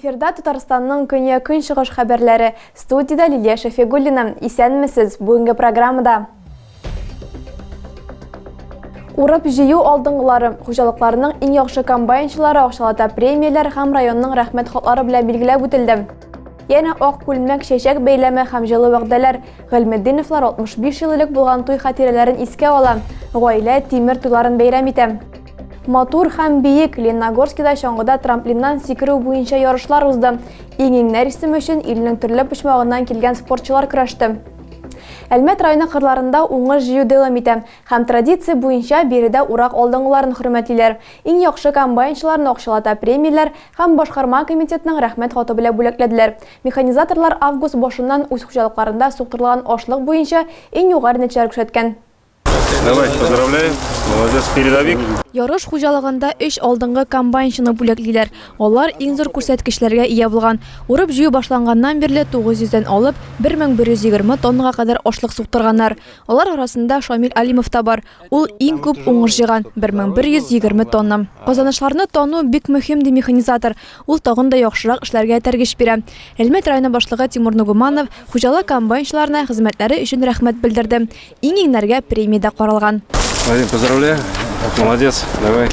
Эфирда Татарстанның көньяк-көнчыгыш хәбәрләре. Студияда Лилия Шафигуллина. Исәнмесез бүгенге программада. Урып җыю алдыңгылары, хуҗалыкларның иң яхшы комбайнчылары акчалата премияләр һәм районның рәхмәт хатлары белән билгеләп үтелде. Яна ак күлмәк чәчәк бәйләме һәм җылы вәгъдәләр. Гыйльметдиновлар 65 ел элек булган туй хатирәләрен искә ала. Гаилә тимер туйларын бәйрәм итә. Матур һәм биек Лениногорскида чаңгыда трамплиннан сикерү буенча ярышлар узды. Иңеңнәр исеме өчен илнең төрле почмагыннан килгән спортчылар көрәште. Әлмәт районы кырларында уңыш җыю дәвам итә һәм традиция буенча биредә урак алдыңгыларын хөрмәтлиләр. Иң яхшы комбайнчыларны акчалата премияләр һәм башкарма комитетының рәхмәт хаты белән бүләкләделәр. Механизаторлар август башыннан үз хуҗалыкларында суктырылган ашлык буенча иң югары нәтиҗәләр күрсәткән. Давай, поздравляю. Молодец, передовик. Ярыш хуҗалыгында 3 алдынгы комбайнчыны бүләклиләр. Алар иң зур күрсәткечләргә ия булган. Урып җыю башланганнан бирле 900-дән алып 1120 тоннага кадәр ашлык суктырганнар. Алар арасында Шамил Алимов та бар. Ул иң күп уңыш җыйган 1120 тонна. Казанышларны тану бик мөһим ди механизатор. Ул тагын да яхшырак эшләргә тәргеш бирә. Әлмәт районы башлыгы Тимур Нугуманов хуҗалык комбайнчыларына хезмәтләре өчен рәхмәт белдерде. Иң-иңнәргә премия дә каралган. Вадим, поздравляю. Молодец, давай.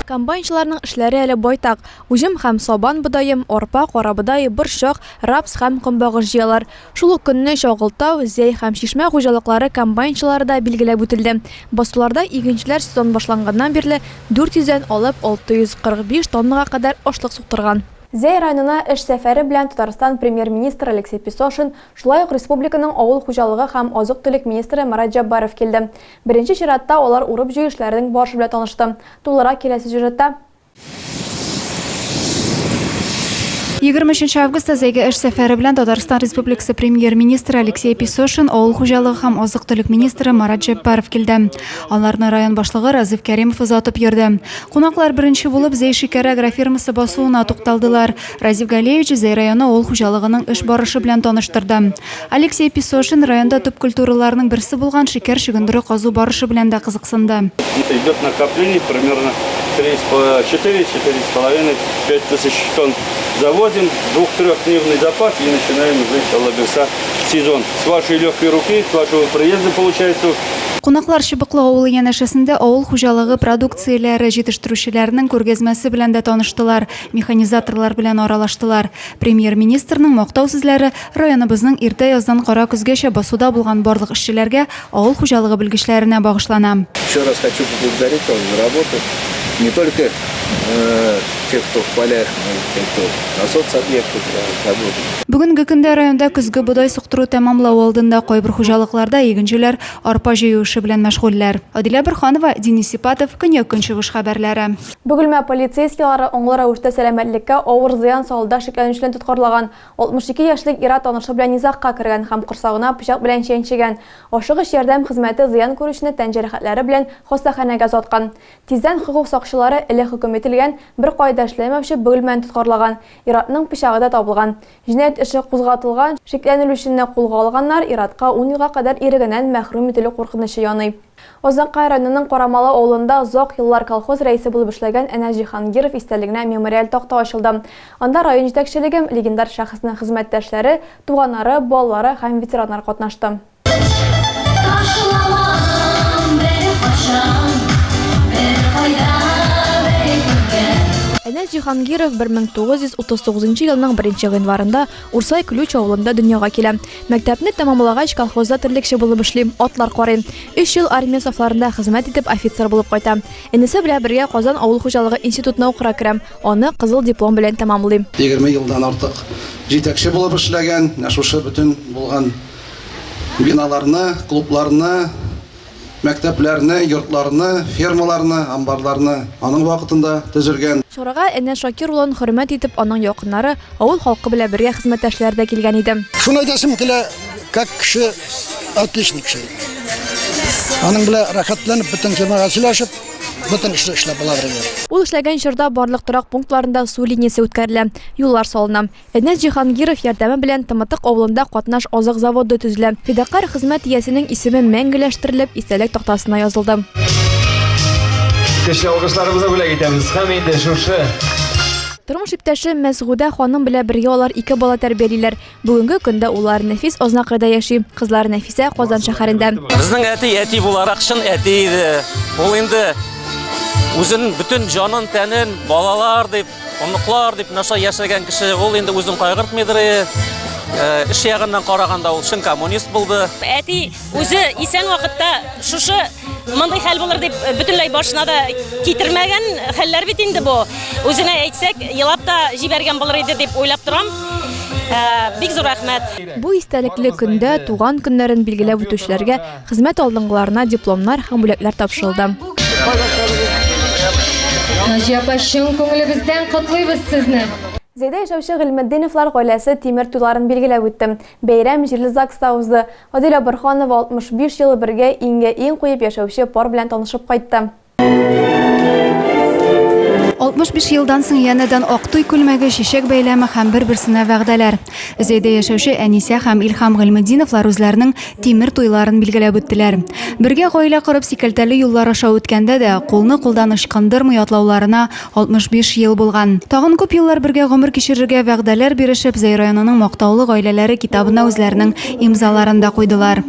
Комбайнчыларның эшләре әле байтак. Уҗым һәм сабан бодайым, арпа, кара бодай, борчак, рапс һәм көнбагыш җыялар. Шул ук көнне Чагылтау, Зәй һәм Чишмә хуҗалыклары комбайнчылары да билгеләп үтелде. Басуларда игенчеләр сезон башланганнан бирле 400-дән алып 645 тоннага кадәр ашлык суктырган. Зәй районына эш сәфәре белән Татарстан премьер-министры Алексей Песошин, шулай ук республиканың авыл хуҗалыгы һәм азык-төлек министры Марат Җаббаров килде. Беренче чиратта алар урып җыю эшләренең барышы белән танышты. Тулырак киләсе сюжетта. 23 августта Зәйгә эш сәфәре белән Татарстан Республикасы премьер-министры Алексей Песошин, авыл хуҗалыгы һәм азык-төлек министры Марат Җаббаров килде. Аларны район башлыгы Разиф Кәримов озатып йөрде. Кунаклар беренче булып Зәй шикәр агрофирмасы басуына тукталдылар. Разиф Галеевич Зәй районы авыл хуҗалыгының эш барышы белән таныштырды. Алексей Песошин районда төп культураларның берсе булган шикәр чөгендере казу барышы белән дә кызыксынды. Идет накопление примерно 4,5 тысяч тонн. Заводим 2-3-дневный запас и начинаем жить алаберса сезон. С вашей легкой руки, с вашего приезда получается. Кунаклар Чыбыклы авылы янәшәсендә авыл хуҗалыгы продукцияләре җитештерүчеләренең күргәзмәсе белән дә таныштылар, механизаторлар белән аралаштылар. Премьер-министрның мактау сүзләре районыбызның иртә яздан кара көзгәчә басуда булган барлык эшчеләргә авыл хуҗалыгы белгечләренә багышлана. Еще раз хочу поблагодарить вас за работу. Не только тех, кто в полях, но и тех, кто на соцобъектах работает. Бүгенге көндә районда көзге бодай суктыру тәмамлау алдында кайбер хуҗалыкларда игенчеләр арпа җыю эше белән мәшгульләр. Адилә Борханова, Денис Сипатов, Көньяк-Көнчыгыш хәбәрләре. Бөгелмә полицейскийлары аңлы рәвештә сәламәтлеккә авыр зыян салуда шикләнүчеләрне тоткарлаган. 62 яшьлек ир танышы белән низагка кергән һәм корсагына пычак белән чәнчегән. Ашыгыч ярдәм хезмәте зыян күрүчене тән җәрәхәтләре белән хастаханәгә заткан. Тиздән хокук сакчылары эле хөкем ителгән бер кайда эшләмәүче бөгелмәне тоткарлаган. Иратның пычагы да табылган. Җинаять эше кузгатылган, шикләнүчене кулга алганнар иратка 10 елга кадәр ирегеннән мәхрүм ителү куркынычы яный. Озакай районының Карамалы авылында озак еллар колхоз рәисе булып эшләгән Әнәс Җиһангиров истәлегенә мемориаль такта ачылды. Анда район җитәкчелеге, легендар шәхеснең хезмәттәшләре, туганнары, балалары һәм ветераннар катнашты. Әнәс Җиһангиров 1939 елның 1 январында Урсай Ключ авылында дөньяга килә. Мәктәпне тәмамлагач колхозда терлекче булып эшли, атлар карый. 3 ел армия сафларында хезмәт итеп офицер булып кайта. Энесе белән бергә Казан авыл хуҗалыгы институтына укыра керә. Аны кызыл диплом белән тәмамлый. 20 елдан артык җитәкче булып эшләгән, шушы бөтен булган биналарны, клубларны, мәктәпләрне, йортларны, фермаларны, амбарларны аның вакытында төзелгән. Шурага Әнәс Шакир улын хөрмәт итеп аның якыннары, авыл халкы белән бергә хезмәттәшләр дә килгән иде. Шуны әйтәсем килә, как кеше отличник кеше. Аның белән рәхәтләнеп бөтен җәмәгать сөйләшеп, бөтен эшне эшләп була бергә. Ул эшләгән чорда барлык торак пунктларында су линиясе үткәрелә, юллар салына. Әнәс Җиһангиров ярдәме белән Тымытык авылында катнаш азык заводы төзелә. Фидакар хезмәт иясенең исеме мәңгеләштерелеп, истәлек тактасына язылды. Алгышларыбызны бүләк итәбез һәм инде шушы Тормыш иптәше Мәсгудә ханым белән бергә алар 2 бала тәрбиялиләр. Бүгенге көндә улар Нәфис Ознакыйда яши. Кызлар Нәфисә Казан шәһәрендә. Безнең әти буларак шын әти иде. Ул инде үзен бүтән җанын, тәнен балалар дип, оныклар дип наша яшәгән кеше. Ул инде үзен кайгыртмыйдыр. Эш ягыннан караганда ул шын коммунист булды. Әти үзе исән вакытта шушы мондай хәл булыр дип бөтенләй башына да китермәгән хәлләр бит инде бу. Үзенә әйтсәк, елап та җибәргән булыр иде дип уйлап торам. Бик зур рәхмәт. Бу истәлекле көндә туган көннәрен билгеләп үтүчеләргә хезмәт алдынгыларына дипломнар һәм бүләкләр тапшырылды. Наҗия апа, чын күңелебездән котлыйбыз сезне. Зәйдә яшәүче Гыйльметдиновлар гаиләсе тимер туйларын билгеләп үтте. Бәйрәм җирле ЗАГСта узды. Адилә Борханова 65 ел бергә иң куеп яшәүче пар белән танышып кайтты. 65 елдан соң янәдән Актуй күлмәге чәчәк бәйләме һәм бер-берсенә вәгъдәләр. Зәйдә яшәүче Әнисә һәм Илһам Гыйльметдиновлар үзләренең тимер туйларын билгеләп үттеләр. Бергә гаилә корып сикелтәле юллар аша үткәндә дә кулны кулдан ычкындырмый атлауларына 65 ел булган. Тагын күп еллар бергә гомер кичерергә вәгъдәләр биришеп, Зәй районының мактаулы гаиләләре китабына үзләренең имзаларын да куйдылар.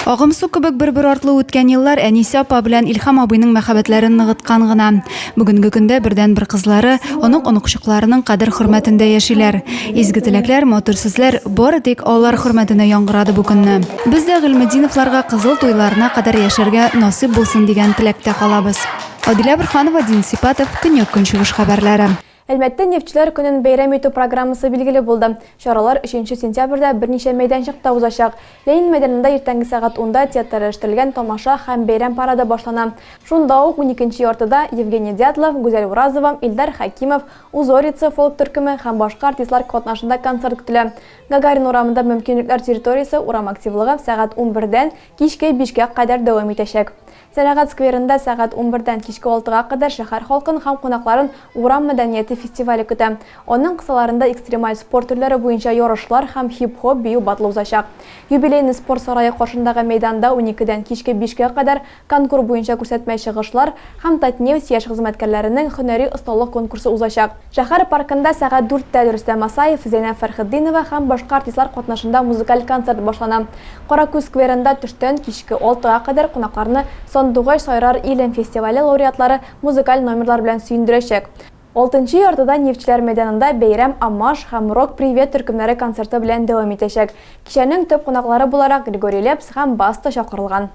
Агымсу кебек бер-бер артлы үткән еллар Әнисә апа белән Илһам абыйның мәхәббәтләрен ныгыткан гына. Бүгенге көндә бердән бер кызлары онык-оныкчыкларының кадер-хөрмәтендә яшиләр. Изге теләкләр, матур сүзләр бары тик алар хөрмәтенә яңгырады бу көнне. Без дә Гыйльметдиновларга кызыл туйларына кадәр яшәргә насыйп булсын дигән теләктә калабыз. Адилә Борханова, Дин Сипатов, Көньяк-Көнчыгыш хәбәрләре. Әлбәттә, нефтчеләр көнен бәйрәм итү программасы билгеле булды. Чаралар 3 сентябрьдә берничә мәйданчыкта узачак. Ленин мәйданында иртәнге сәгать 10-да театралаштырылган тамаша һәм бәйрәм парады башлана. Шунда ук 12-нче яртыда Евгений Дятлов, Гүзәл Уразова, Илдар Хакимов, Узорица фолк төркеме һәм башка артистлар катнашында концерт көтелә. Гагарин урамында мөмкинлекләр территориясе урам активлыгы сәгать 11-дән кичке 5-кә кадәр дәвам итәчәк. Сәнәгать скверында сәгать 11-дән кичке 6-га кадәр шәһәр халкын һәм кунакларын урам мәдәнияте фестивале көтә. Аның кысаларында экстремаль спорт төрләре буенча ярышлар һәм хип-хоп бию батлы узачак. Юбилейный спорт сарае каршындагы мәйданда 12-дән кичке 5-кә кадәр конкурс буенча күрсәтмә чыгышлар һәм Татнефть яшь хезмәткәрләренең һөнәри осталык конкурсы узачак. Шәһәр паркында сәгать 4-тә Рөстәм Асаев, Зәйнәп Фәрхетдинова һәм башка артистлар катнашында музыкаль концерт башлана. Каракүз скверында төштән кичке 6-га кадәр кунакларны Сандугай Сайрар Илем фестивале лауреатлары музыкаль номерлар белән сөендерәчәк. 6-нчы яртыда нефтчеләр мәйданында бәйрәм Амаш һәм Рок Привет төркемнәре концерты белән дәвам итәчәк. Кичәнең төп кунаклары буларак Григорий Лепс һәм Баста чакырылган.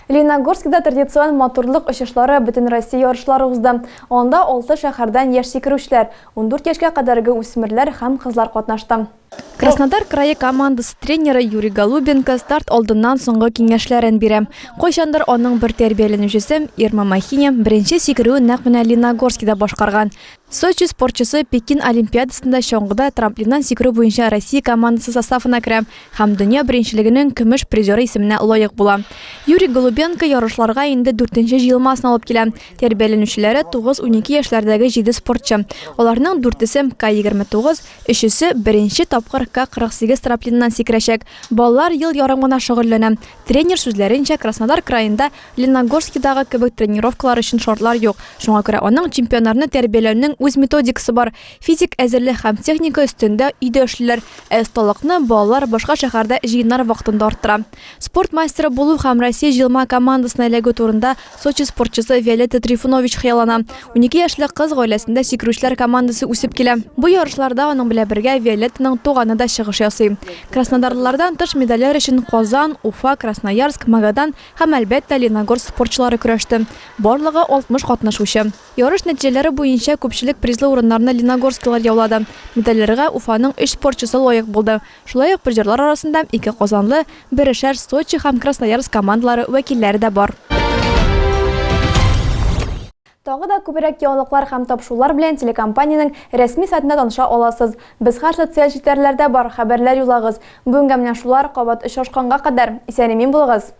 Лениногорскида традицион матурлык очышлары бөтен Россия ярышлары узды. Анда 6 шәһәрдән яшь сикерүчеләр, 14 яшькә кадәрге үсмерләр һәм кызлар катнашты. Краснодар крае командасы тренеры Юрий Голубенко старт алдыннан соңгы киңәшләрен бирә. Кайчандыр аның бер тәрбияләнүчесе Ирма Махиня беренче сикерүен нәкъ менә Лениногорскида башкарган. Сочи спортчысы Пекин Олимпиадасында чоңгыда трамплиннан сикерү буенча Россия командасы составына керә һәм дөнья беренчелегенең көмеш призеры исеменә лаек була. Юрий Голубенко ярышларга инде 4нче җыелмасын алып килә. Тәрбияләнүчеләре 9-12 яшьләрдәге 7 спортчы. Аларның 4-се К29, 3-се беренче тапкыр К48 трамплиннан сикерәчәк. Балалар ел ярым гына шөгыльләнә. Тренер сүзләренчә, Краснодар краенда Лениногорскидагы кебек тренировкалар өчен шартлар юк. Шуңа күрә аның чемпионнарны тәрбияләүнең үз методикасы бар. Физик әзерлек һәм техника өстендә өйдә эшләр. Осталыкны балалар башка шәһәрдә җыеннар вакытында арттыра. Спорт мастеры булу һәм Россия җыелма командасына эләгү турында Сочи спортчысы Виолетта Трифунович хыяллана. 12 яшьлек кыз гаиләсендә сикерүчеләр командасы үсеп килә. Бу ярышларда аның белән бергә Виолеттаның туганы да чыгыш ясый. Краснодарлардан тыш медальләр өчен Казан, Уфа, Красноярск, Магадан һәм әлбәттә Лениногорск спортчылары көрәште. Барлыгы 60 катнашучы. Ярыш нәтиҗәләре буенча күпчелек призлы урыннарны Лениногорскилар яулады. Медальләргә Уфаның 3 спортчысы лаек булды. Шулай ук призерлар арасында 2 Казанлы, берешәр Сочи һәм Красноярск командалары вәкилләре дә бар. Тагы да күбрәк яңалыклар һәм тапшырулар белән телекомпаниянең рәсми сайтында таныша аласыз. Без һәр социаль челтәрләрдә бар хәбәрләр юлагыз. Бүгенгә менә шулар кабат очрашканга кадәр. Исән-имин булыгыз.